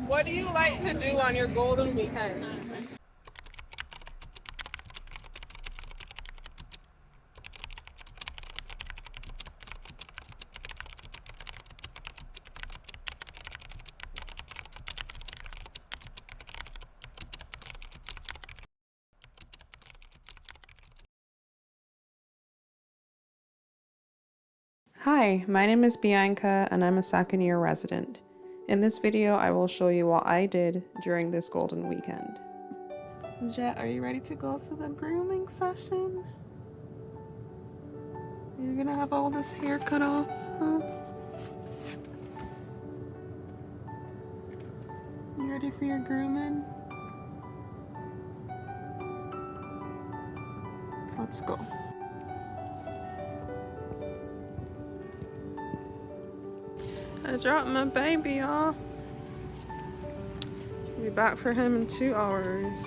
What do you like to do on your golden weekend? Hi, my name is Bianca and I'm a second-year resident. In this video, I will show you what I did during this golden weekend. Jet, are you ready to go to the grooming session? You're gonna have all this hair cut off, huh? You ready for your grooming? Let's go. I dropped my baby off. I'll be back for him in 2 hours.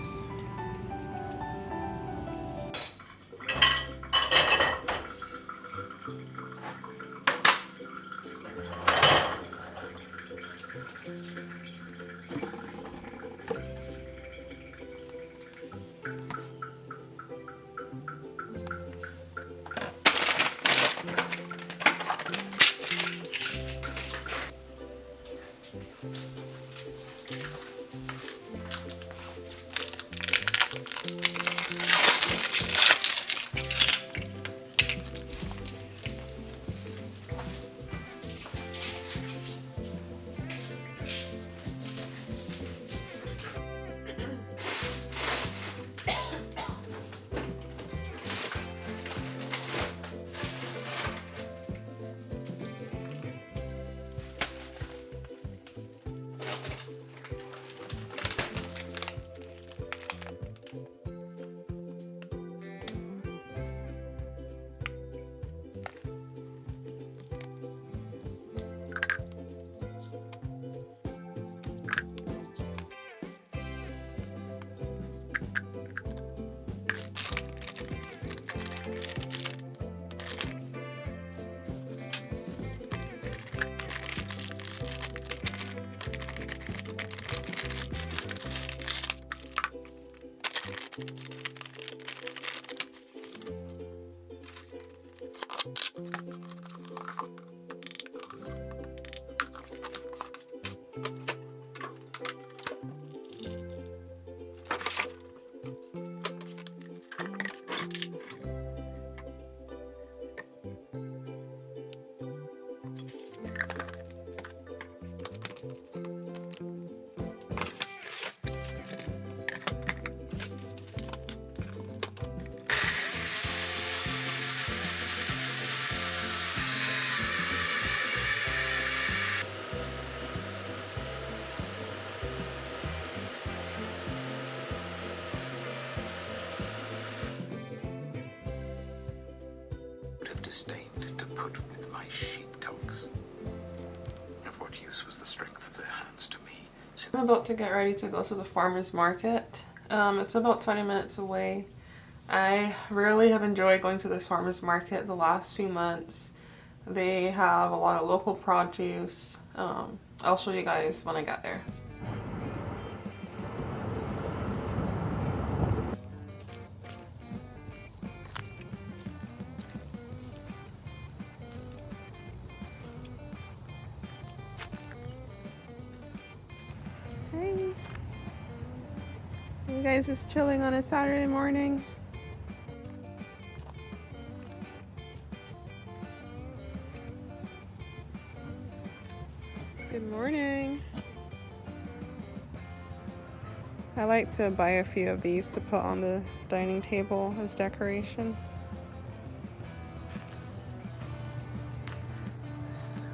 Have disdained to put with my sheepdogs. Of what use was the strength of their hands to me? I'm about to get ready to go to the farmer's market. It's about 20 minutes away. I really have enjoyed going to this farmer's market the last few months. They have a lot of local produce. I'll show you guys when I get there. Hey, you guys just chilling on a Saturday morning? Good morning. I like to buy a few of these to put on the dining table as decoration.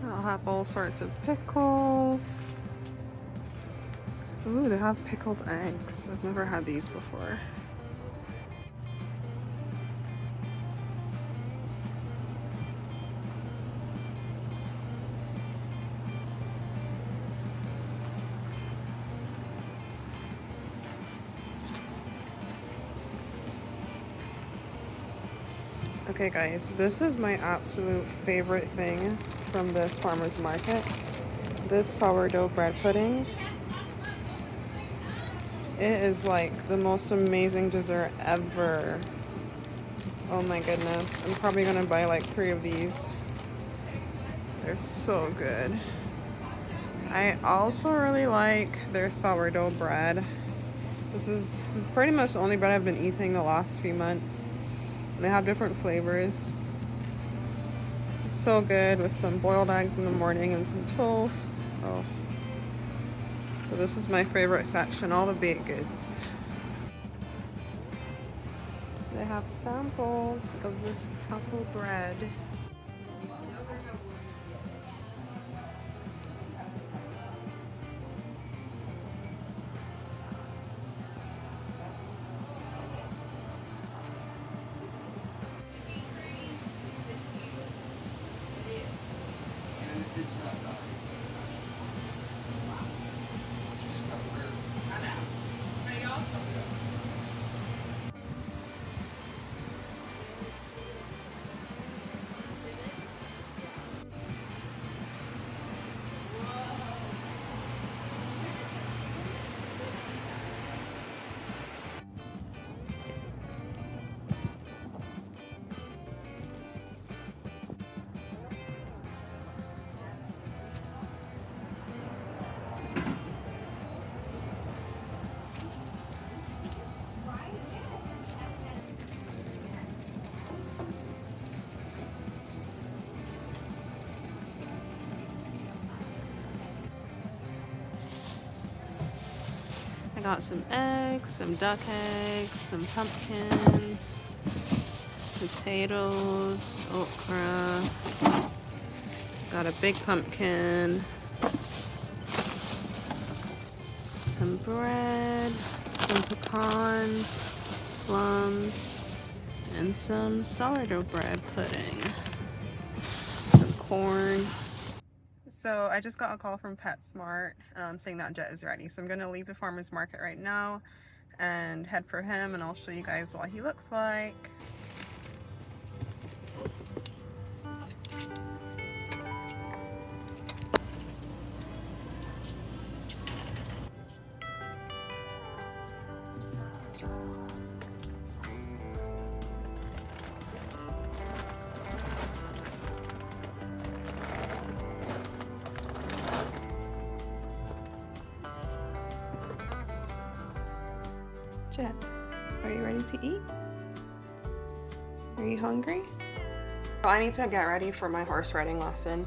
I'll have all sorts of pickles. Ooh, they have pickled eggs. I've never had these before. Okay guys, this is my absolute favorite thing from this farmer's market. This sourdough bread pudding. It is like the most amazing dessert ever. Oh my goodness. I'm probably gonna buy like 3 of these. They're so good. I also really like their sourdough bread. This is pretty much the only bread I've been eating the last few months. They have different flavors. It's so good with some boiled eggs in the morning and some toast. Oh. So this is my favorite section, all the baked goods. They have samples of this apple bread. I got some eggs, some duck eggs, some pumpkins, potatoes, okra, got a big pumpkin, some bread, some pecans, plums, and some sourdough bread pudding, some corn. So I just got a call from PetSmart saying that Jet is ready. So I'm gonna leave the farmer's market right now and head for him, and I'll show you guys what he looks like. Jet, are you ready to eat? Are you hungry? I need to get ready for my horse riding lesson.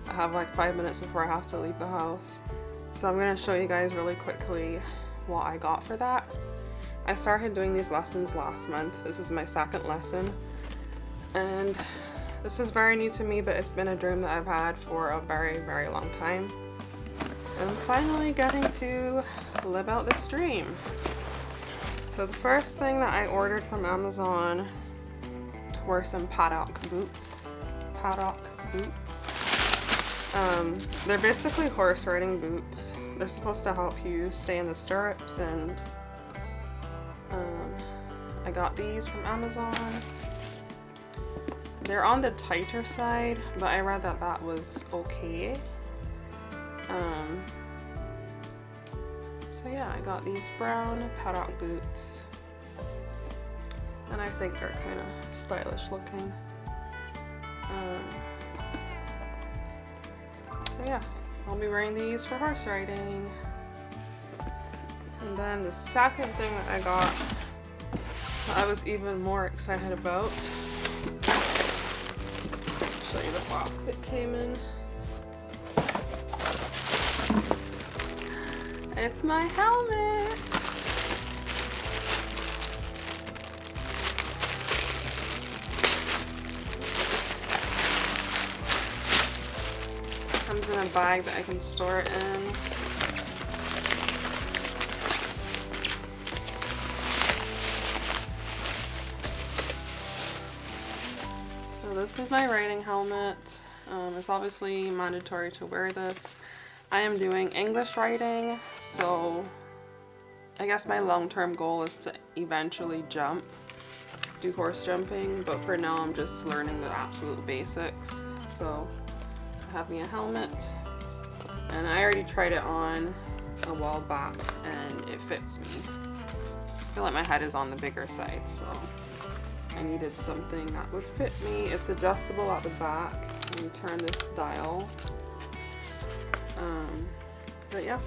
I have like 5 minutes before I have to leave the house. So I'm going to show you guys really quickly what I got for that. I started doing these lessons last month. This is my 2nd lesson. And this is very new to me, but it's been a dream that I've had for a very, very long time. And I'm finally getting to live out this dream. So the first thing that I ordered from Amazon were some paddock boots. They're basically horse riding boots. They're supposed to help you stay in the stirrups, and I got these from Amazon. They're on the tighter side, but I read that that was okay. So yeah, I got these brown paddock boots, and I think they're kind of stylish looking. So yeah, I'll be wearing these for horse riding. And then the second thing that I got that I was even more excited about, I'll show you the box it came in. It's my helmet! Comes in a bag that I can store it in. So this is my riding helmet. It's obviously mandatory to wear this. I am doing English riding, so I guess my long-term goal is to eventually do horse jumping, but for now I'm just learning the absolute basics. So I have me a helmet, and I already tried it on a while back and it fits me. I feel like my head is on the bigger side, so I needed something that would fit me. It's adjustable at the back. You turn this dial. But yeah,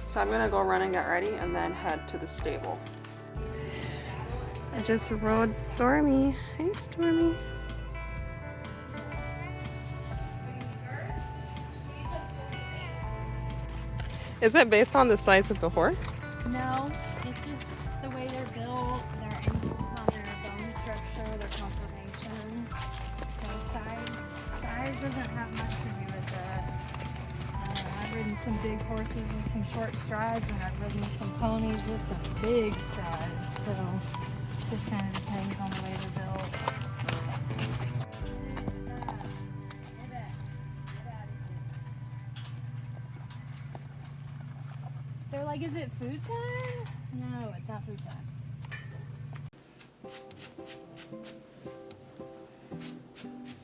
so I'm gonna go run and get ready and then head to the stable. I just rode Stormy. Hey, Stormy. Is it based on the size of the horse? No, it's just the way they're built, their angles on their bone structure, their conformation. So size doesn't have much to do with that. I've ridden some big horses with some short strides, and I've ridden some ponies with some big strides. So it just kind of depends on the way they're built. They're like, is it food time? No, it's not food time.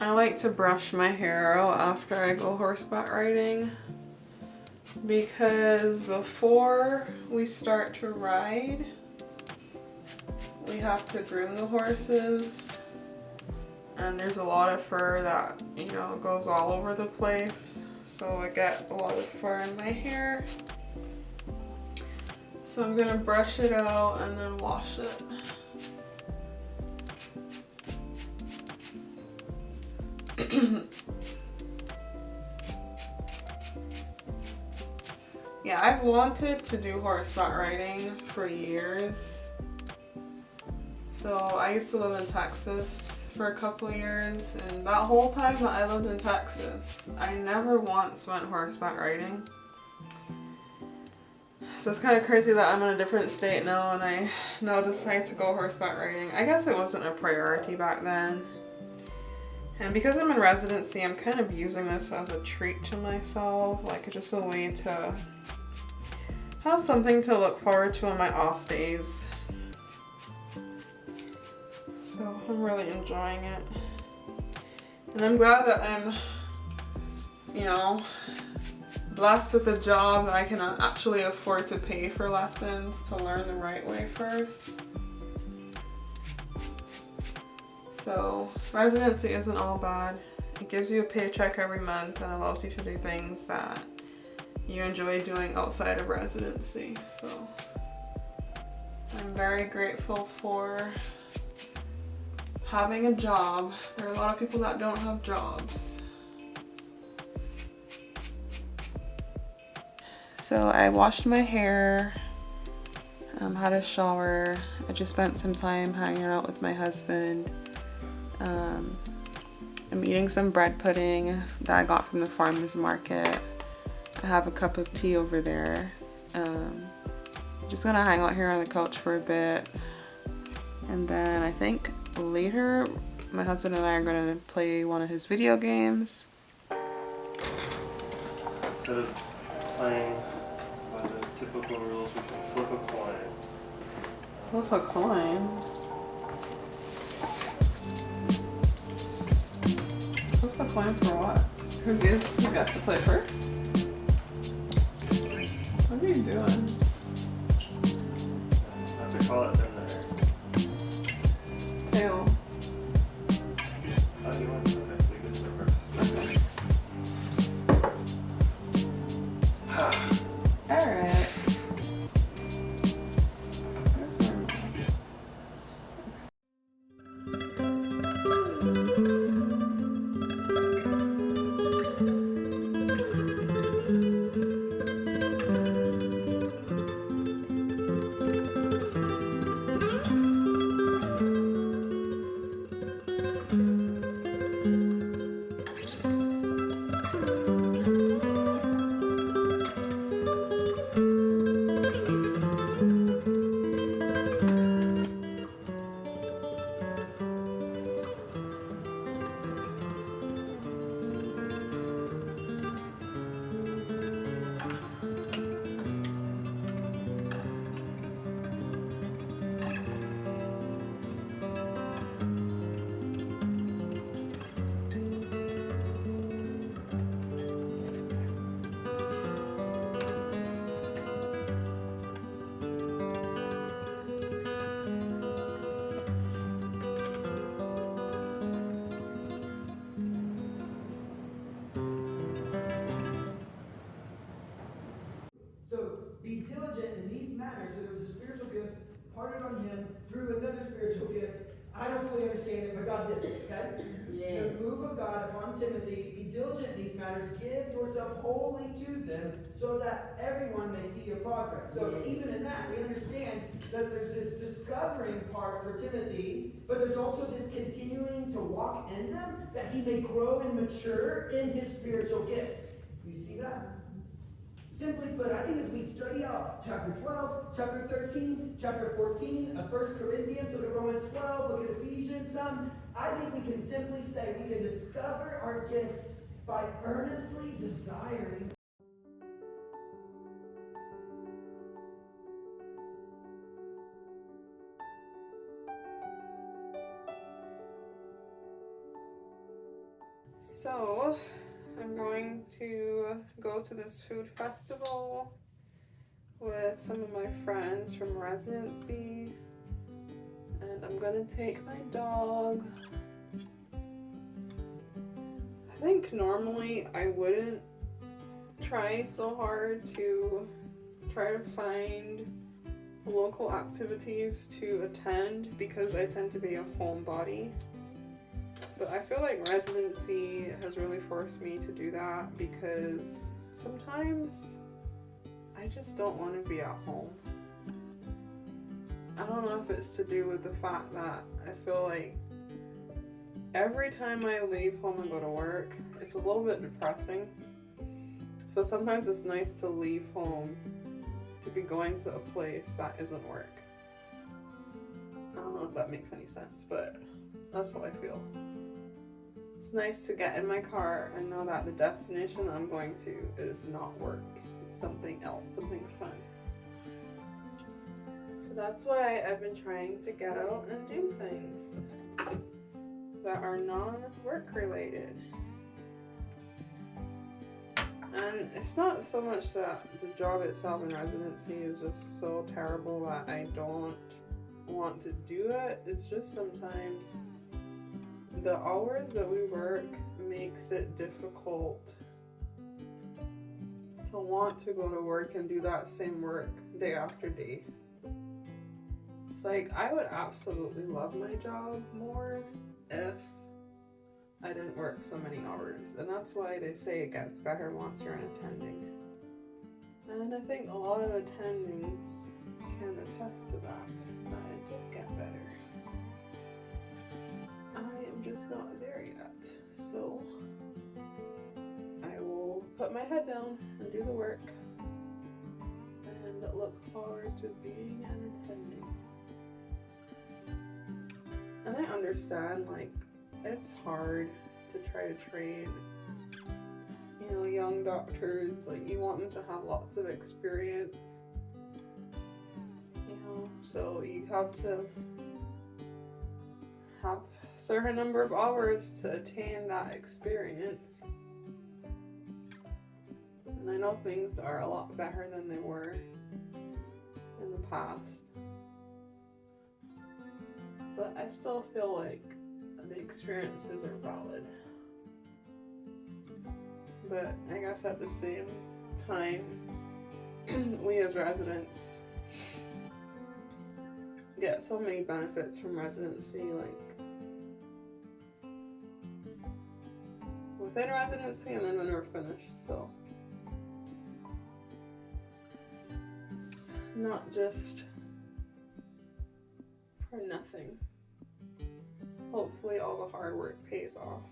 I like to brush my hair out after I go horseback riding because before we start to ride, we have to groom the horses, and there's a lot of fur that, you know, goes all over the place, so I get a lot of fur in my hair. So I'm gonna brush it out and then wash it. Yeah, I've wanted to do horseback riding for years. So I used to live in Texas for a couple of years, and that whole time that I lived in Texas, I never once went horseback riding. So it's kind of crazy that I'm in a different state now and I now decide to go horseback riding. I guess it wasn't a priority back then. And because I'm in residency, I'm kind of using this as a treat to myself, like just a way to have something to look forward to on my off days. So I'm really enjoying it. And I'm glad that I'm, you know, blessed with a job that I can actually afford to pay for lessons to learn the right way first. So residency isn't all bad. It gives you a paycheck every month and allows you to do things that you enjoy doing outside of residency. So I'm very grateful for having a job. There are a lot of people that don't have jobs. So I washed my hair, had a shower. I just spent some time hanging out with my husband. I'm eating some bread pudding that I got from the farmer's market. I have a cup of tea over there. Just gonna hang out here on the couch for a bit. And then I think later my husband and I are gonna play one of his video games. Instead of playing by the typical rules, we can flip a coin. Flip a coin? Flip a coin for what? Who gets to play first? What are you doing? I have to call it then there. Tail. Oh, you want to? Okay, so you get to go first. Okay. Alright. Be diligent in these matters. So there was a spiritual gift parted on him through another spiritual gift. I don't fully understand it, but God did it, okay? Yes. The move of God upon Timothy, be diligent in these matters, give yourself wholly to them, so that everyone may see your progress. So even in that, we understand that there's this discovering part for Timothy, but there's also this continuing to walk in them, that he may grow and mature in his spiritual gifts. You see that? Simply put, I think as we study out chapter 12, chapter 13, chapter 14 of 1 Corinthians, look at Romans 12, look at Ephesians some, I think we can simply say we can discover our gifts by earnestly desiring. So, I'm going to go to this food festival with some of my friends from Residency, and I'm gonna take my dog. I think normally I wouldn't try so hard to try to find local activities to attend because I tend to be a homebody. But I feel like Residency has really forced me to do that because sometimes I just don't want to be at home. I don't know if it's to do with the fact that I feel like every time I leave home and go to work, it's a little bit depressing. So sometimes it's nice to leave home to be going to a place that isn't work. I don't know if that makes any sense, but that's how I feel. It's nice to get in my car and know that the destination I'm going to is not work. It's something else, something fun. So that's why I've been trying to get out and do things that are non-work related. And it's not so much that the job itself in Residency is just so terrible that I don't want to do it. It's just sometimes the hours that we work makes it difficult to want to go to work and do that same work day after day. It's like I would absolutely love my job more if I didn't work so many hours, and that's why they say it gets better once you're in attending. And I think a lot of attendings can attest to that it does get better. I am just not there yet, so I will put my head down and do the work and look forward to being an attending. And I understand, like, it's hard to try to train, young doctors. Like, you want them to have lots of experience, so you have to have a certain number of hours to attain that experience. And I know things are a lot better than they were in the past, but I still feel like the experiences are valid. But I guess at the same time, we as residents get so many benefits from Residency, like within Residency and then when we're finished, so it's not just for nothing. Hopefully all the hard work pays off.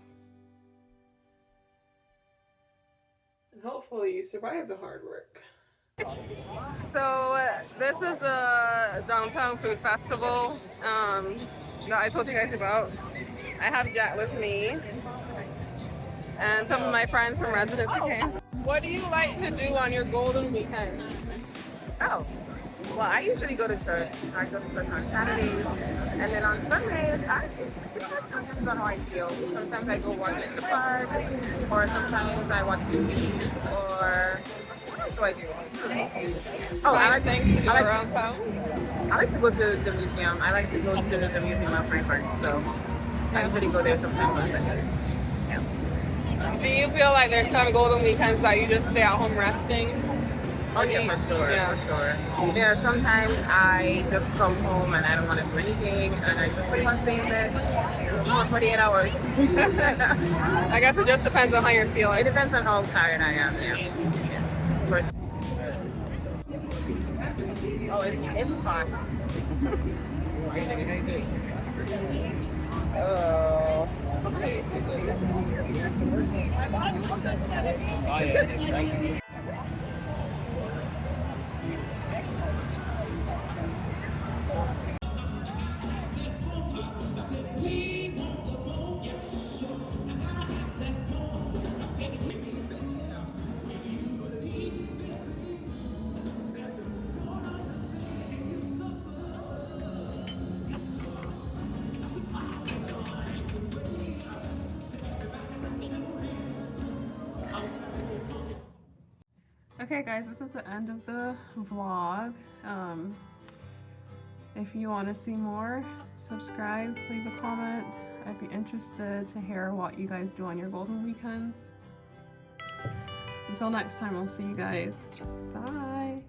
And hopefully you survive the hard work. So this is the downtown food festival that I told you guys about. I have Jet with me and some of my friends from Residency came. What do you like to do on your golden weekend? Oh, well, I usually go to church. I go to church on Saturdays, and then on Sundays, it depends on how I feel. Sometimes I go walk in the park, or sometimes I watch movies, or what else do I do? Oh, I like around town. I like to go to the museum. I like to go to the museum of fine arts, so I usually go there sometimes on Sundays. Yeah. Do you feel like there's some golden weekends that you just stay at home resting? Oh yeah, for sure, Yeah. for sure. There are sometimes I just come home and I don't want to do anything, and I just pretty much stay in bed for 48 hours. I guess it just depends on how you're It feeling. depends on how tired I am. Yeah. For sure. Oh, it's hot. Oh. Okay guys, this is the end of the vlog. If you want to see more, subscribe, leave a comment. I'd be interested to hear what you guys do on your golden weekends. Until next time, I'll see you guys. Bye.